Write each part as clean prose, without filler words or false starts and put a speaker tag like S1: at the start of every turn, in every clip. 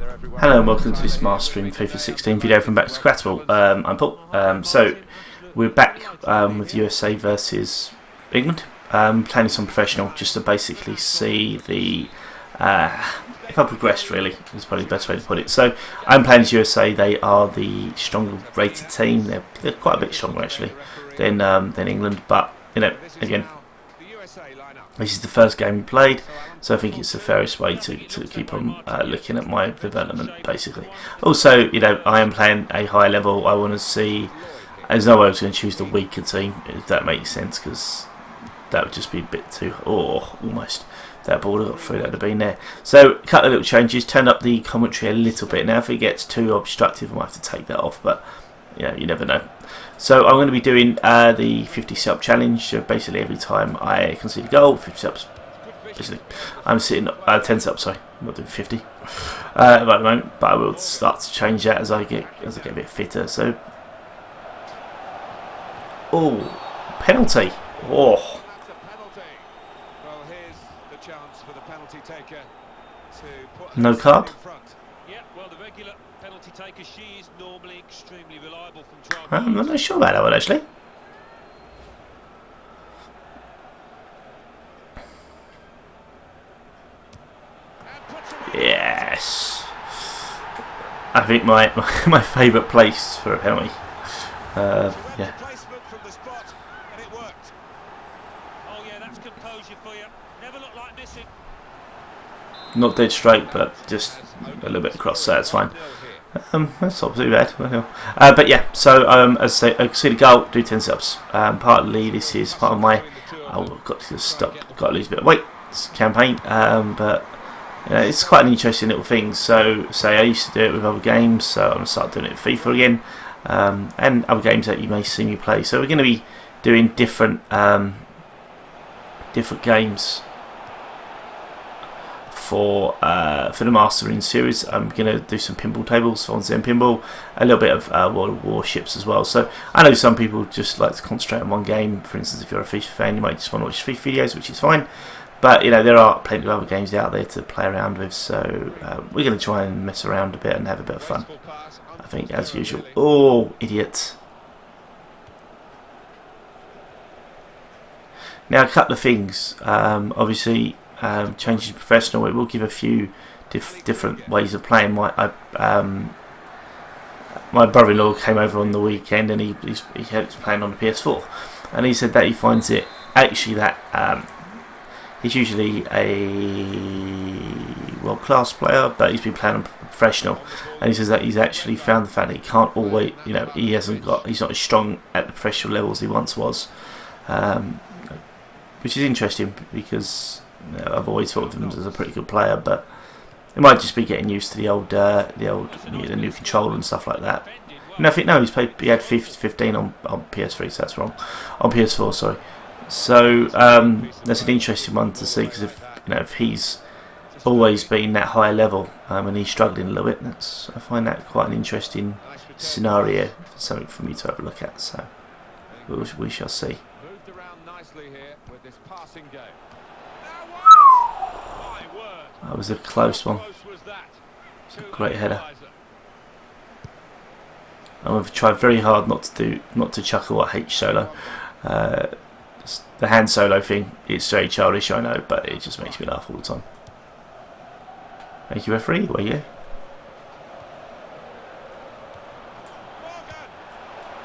S1: Hello and welcome to this mastering FIFA 16 video from Back to Compatible. I'm Paul. So we're back with USA versus England. Playing some professional just to basically see the if I progressed, really is probably the best way to put it. So I'm playing as USA. They are the stronger rated team. They're quite a bit stronger actually than England, but you know, again, this is the first game we played, so I think it's the fairest way to keep on looking at my development, basically. Also, you know, I am playing a high level. I want to see. There's no way I was going to choose the weaker team, if that makes sense, because that would just be a bit too. Oh, almost. That ball got through, that would have been there. So, a couple of little changes. Turned up the commentary a little bit. Now, if it gets too obstructive, I might have to take that off, but you know, you never know. So I'm going to be doing the 50 setup challenge. So basically every time I concede a goal, 50 setups. Basically, I'm sitting 10 setups. Sorry, I'm not doing 50 at the moment, but I will start to change that as I get a bit fitter. So, oh, penalty! Oh, no card. I'm not sure about that one actually. Yes, I think my favourite place for a penalty. Yeah. Not dead straight, but just a little bit across, so that's fine. That's not too bad. But yeah, so as I say, I can see the goal, do 10 subs. Partly this is part of my got to stop, got to lose a bit of weight campaign. But you know, it's quite an interesting little thing. So say I used to do it with other games, so I'm gonna start doing it with FIFA again, and other games that you may see me play. So we're going to be doing different games for the Mastering series. I'm going to do some pinball tables on Zen Pinball, a little bit of World of Warships as well. So I know some people just like to concentrate on one game. For instance, if you're a FIFA fan, you might just want to watch FIFA videos, which is fine. But you know, there are plenty of other games out there to play around with. So we're going to try and mess around a bit and have a bit of fun, I think, as usual. Oh, idiot. Now, a couple of things. Obviously, changes to professional, it will give a few different ways of playing. My brother-in-law came over on the weekend and he helped playing on the PS4, and he said that he finds it actually that he's usually a world-class player, but he's been playing on professional, and he says that he's actually found the fact that he can't always, you know, he's not as strong at the professional level as he once was, which is interesting because I've always thought of him as a pretty good player, but it might just be getting used to the new controller and stuff like that. And I think no, he had 15 on PS3, so that's wrong. On PS4, sorry. So that's an interesting one to see, because if he's always been that high level and he's struggling a little bit, I find that quite an interesting scenario, something for me to have a look at. So we shall see. That was a close one. It's a great header. I'm going to try very hard not to chuckle at H solo. The hand solo thing, it's very childish, I know, but it just makes me laugh all the time. Thank you, referee. Where are you?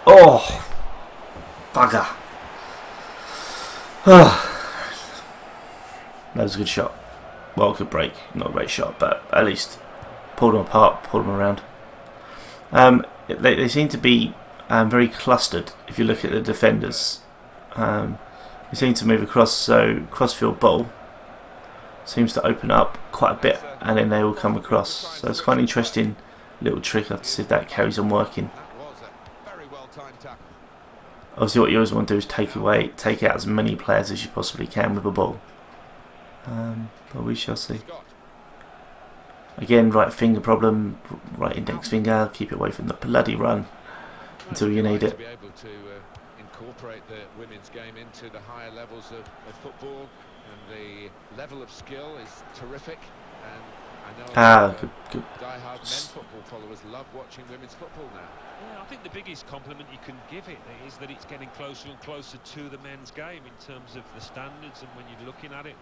S1: Oh, bugger. That was a good shot. Well, good break, not a great shot, but at least pulled them apart, pulled them around. They seem to be very clustered. If you look at the defenders, they seem to move across. So cross-field ball seems to open up quite a bit, and then they all come across. So it's quite an interesting little trick. I have to see if that carries on working. Obviously, what you always want to do is take out as many players as you possibly can with a ball. But we shall see. Again, right finger problem, right index finger. Keep it away from the bloody run until you need it.
S2: Incorporate the women's game into the higher levels of football, and the level of skill is terrific. And I know
S1: good
S2: viewers love watching women's football now.
S3: Yeah, I think the biggest compliment you can give it is that it's getting closer and closer to the men's game in terms of the standards, and when you're looking at it,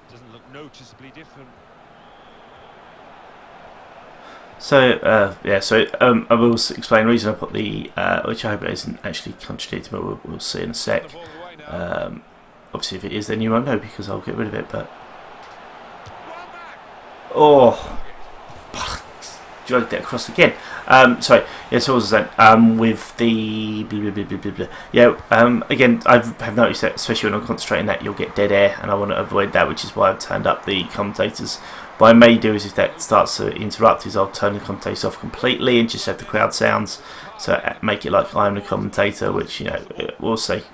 S3: it doesn't look noticeably different.
S1: So yeah, so I will explain the reason I put the which I hope it isn't actually contradicting, but we'll see in a sec. Obviously, if it is, then you won't know because I'll get rid of it. But oh, dragged it across again. Sorry, yeah. So what was that? With the yeah. Again, I have noticed that, especially when I'm concentrating, that you'll get dead air, and I want to avoid that, which is why I've turned up the commentators. What I may do is, if that starts to interrupt, is I'll turn the commentators off completely and just have the crowd sounds, so make it like I'm the commentator, which, you know, we'll see.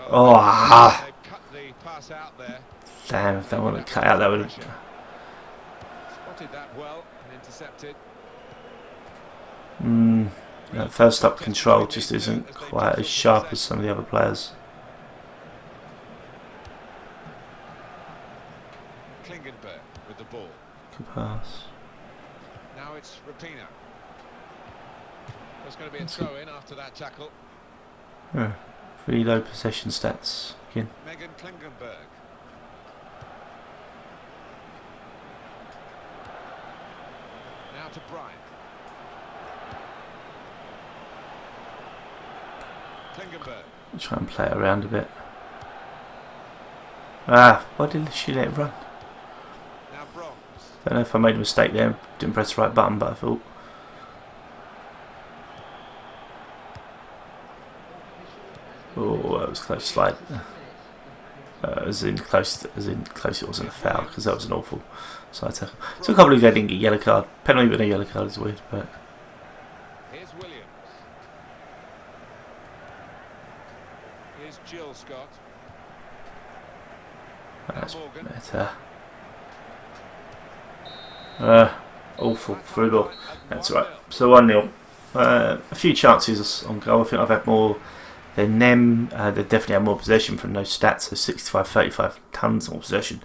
S1: Oh, damn! If they want to cut out, that would have
S2: spotted that well and intercepted.
S1: That first up control just isn't quite as sharp as some of the other players.
S2: Klingenberg with the ball.
S1: Good pass.
S2: Now it's Rapinoe. There's going to be a throw in after that tackle.
S1: Yeah, pretty low possession stats again.
S2: Megan Klingenberg. Now to Bryant. Klingenberg.
S1: Try and play it around a bit. Ah, why did she let it run?
S2: Now Bronze.
S1: Don't know if I made a mistake there. Didn't press the right button, but I thought. Oh, that was close slide. As in close it wasn't a foul, because that was an awful side tackle. So I can't believe they didn't get a yellow card. Penalty with a yellow card is weird, but.
S2: Here's Williams. Here's Jill Scott.
S1: That's
S2: Morgan.
S1: better. Awful through ball. That's right. So 1-0. A few chances on goal. I think I've had more than them. They definitely have more possession from those stats. So 65-35, tons more possession.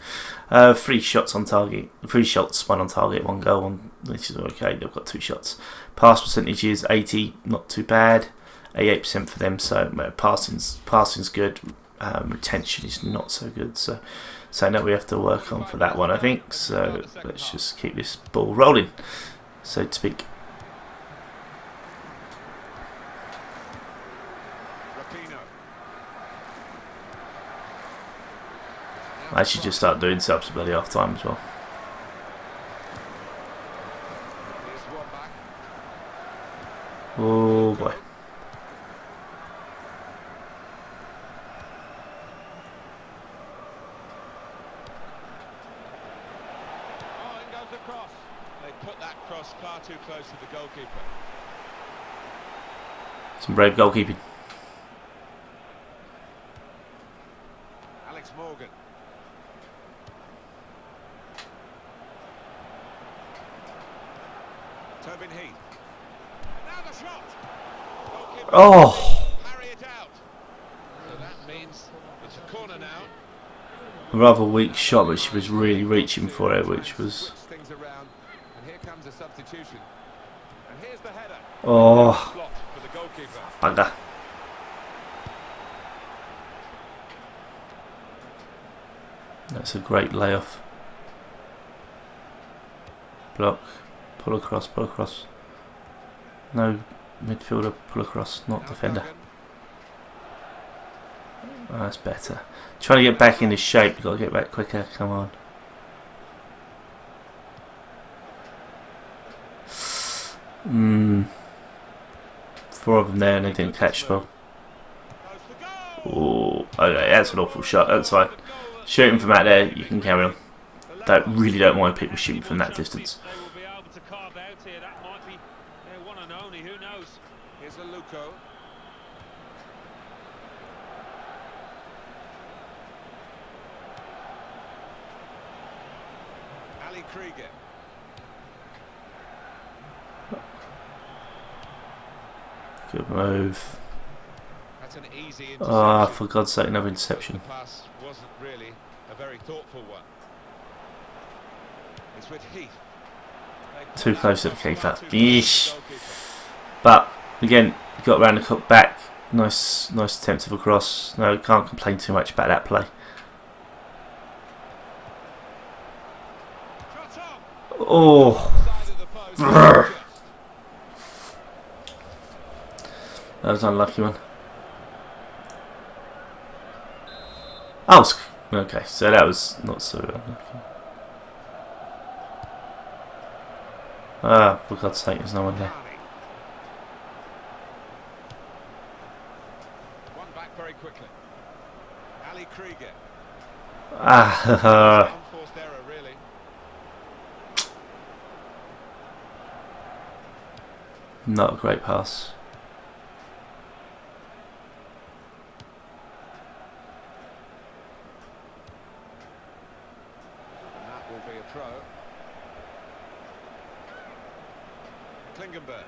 S1: 3 shots on target. 3 shots, 1 on target, 1 goal. Which is okay. They've got 2 shots. Pass percentage is 80, not too bad. 88% for them. So passing's good. Retention is not so good. So that we have to work on for that one, I think. So let's just keep this ball rolling, so to speak. I should just start doing subs bloody half time as well. Oh boy.
S2: Across. They put that cross far too close to the goalkeeper.
S1: Some brave goalkeeping.
S2: Alex Morgan. Tobin Heath. Now the shot. Goalkeeper.
S1: Oh.
S2: Parry it out. So that means it's a corner now.
S1: A rather weak shot, but she was really reaching for it, which was.
S2: Around, and here comes a substitution. And here's the header.
S1: Oh.
S2: For the goalkeeper.
S1: Bugger. That's a great layoff. Block. Pull across, pull across. No midfielder, pull across, not defender. Oh, that's better. Trying to get back into shape, you've got to get back quicker, come on. Four of them there and they didn't catch the ball. Oh, okay, that's an awful shot, that's fine. Shooting from out there, you can carry on. Really don't mind people shooting from that distance.
S2: Here's a Luco. Ali Krieger.
S1: Good move.
S2: That's an easy interception.
S1: Ah, for God's sake, another interception.
S2: The pass wasn't really a very thoughtful one. It's with Heath.
S1: Too close to the keeper. Yeesh. But again, got around the cut back. Nice attempt of a cross. No, can't complain too much about that play. Oh. That was an unlucky one. Oh, okay, so that was not so unlucky. Ah, for God's sake, there's no one there.
S2: One back very quickly. Ali Krieger.
S1: Ah,
S2: Unforced error, really.
S1: not a great pass.
S2: And that will be a throw. Klingenberg.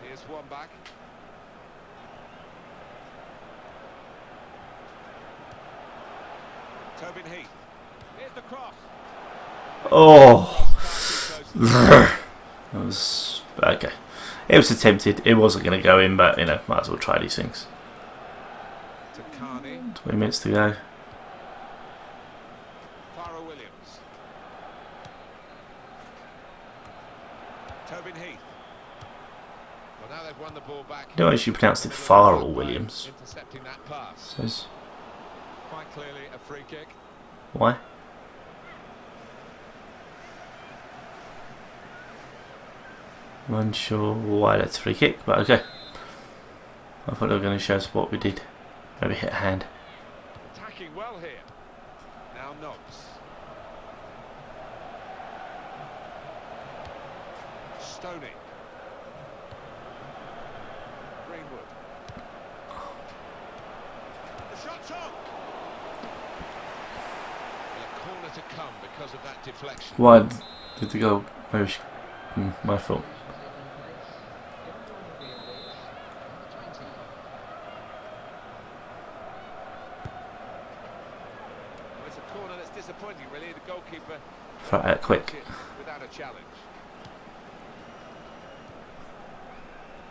S2: Here's one back. Tobin Heath. Here's the cross.
S1: Oh. That was okay. It was attempted. It wasn't going to go in, but you know, might as well try these things.
S2: To Carney.
S1: 20 minutes to go.
S2: Clara Williams. Tobin Heath. Well, now they've won the ball back.
S1: You know, she pronounced it Farrell Williams.
S2: Intercepting that pass.
S1: So it's-
S2: Quite clearly a free kick.
S1: why? I'm unsure why that's a free kick, but okay. I thought they were going to show us what we did. Maybe hit a hand.
S2: Attacking well here. Now Knobs. Stoney. Greenwood. The shot's on. A corner to come because of that deflection.
S1: Why did they go? Maybe my fault.
S2: Well, it's a corner that's disappointing, really. The goalkeeper
S1: Throw it quick.
S2: took it without a challenge.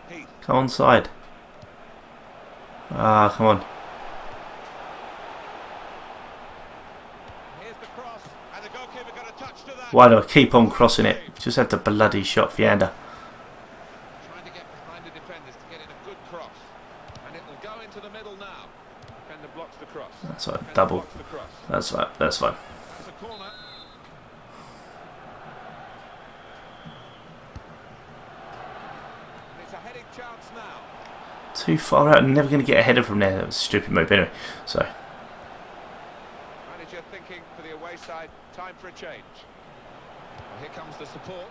S2: Heath.
S1: Come on side. Ah, come on.
S2: Here's the cross, and the goalkeeper got a touch to that.
S1: Why do I keep on crossing it? Just had the bloody shot for Yanda.
S2: Trying to get behind the defenders to get in a good cross. And it will go into the middle now. Defender blocks the cross.
S1: That's right,
S2: Defender
S1: double.
S2: blocks the cross.
S1: That's right, that's fine.
S2: It's a corner. And it's a heading chance now.
S1: Too far out, I'm never going to get a header from there. That was a stupid move anyway. So,
S2: Manager thinking for the away side, time for a change. Well, here comes the support.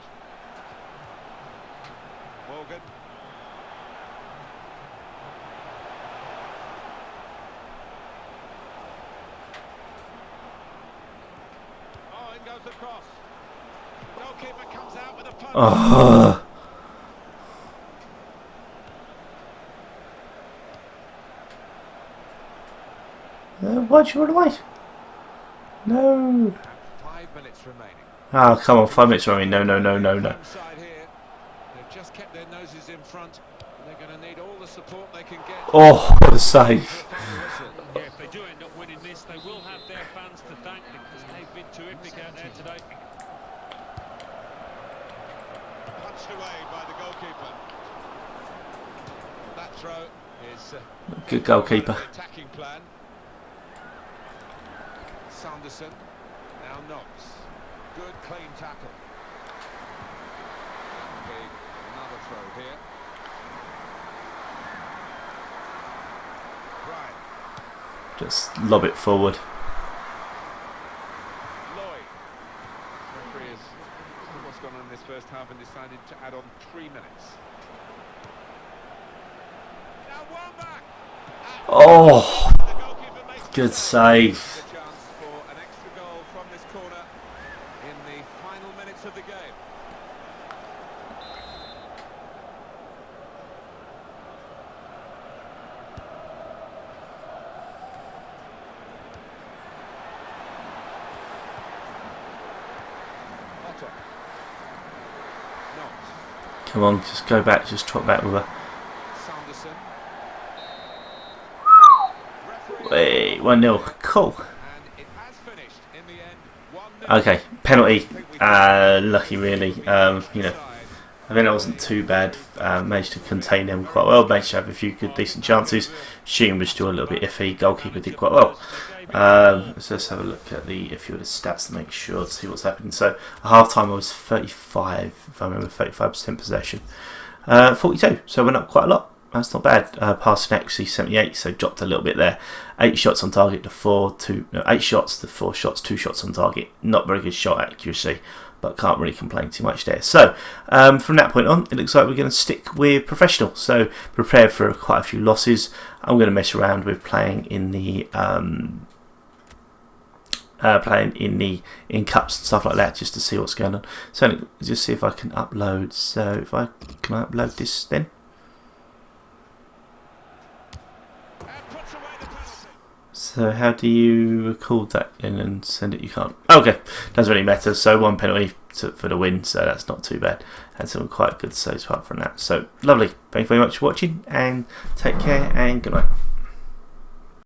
S2: Morgan. Oh, in goes the cross. Goalkeeper comes out with a punch.
S1: oh, why'd you run away? No.
S2: 5 minutes remaining.
S1: Ah, come on, 5 minutes remaining. No, no, no, no, no.
S2: Home side here. They've just kept their noses in front. They're going to need all the support they can get.
S1: Oh, what a save.
S3: Yeah, if they do end up winning this, they will have their fans to thank because they've been terrific out there today.
S2: Punched away by the goalkeeper. That throw is
S1: Good goalkeeper.
S2: the attacking plan. Sanderson. Now Knobs. Good clean tackle. Big another throw here. Right.
S1: Just lob it forward.
S2: Lloyd. Referee has seen what's gone on in this first half and decided to add on 3 minutes. Now one back.
S1: Oh,
S2: The goalkeeper makes
S1: good save.
S2: the chance for an extra goal from this corner in the final minutes of the game.
S1: Come on, just go back, just trot back with her.
S2: Sanderson.
S1: Wait, 1-0. Cool.
S2: And it has finished in the end 1-0.
S1: Okay, penalty. Lucky really. You know, I think it wasn't too bad. Managed to contain them quite well. Managed to have a few good, decent chances. Shooting was still a little bit iffy. Goalkeeper did quite well. So let's have a look at a few of the stats to make sure to see what's happening. So at half time I was 35, if I remember, 35% possession. 42, so went up quite a lot. That's not bad. Passing accuracy 78, so dropped a little bit there. 8 shots on target to 8 shots to 4 shots, 2 shots on target. Not very good shot accuracy, but can't really complain too much there. So from that point on, it looks like we're going to stick with professional. So prepared for quite a few losses. I'm going to mess around with playing in the in cups and stuff like that, just to see what's going on. So just see if I can upload. So if I can upload this then. So how do you record that in and send it? You can't. Okay, doesn't really matter. So 1 penalty for the win, so that's not too bad. Had some quite good saves apart from that. So lovely. Thank you very much for watching, and take care and good night.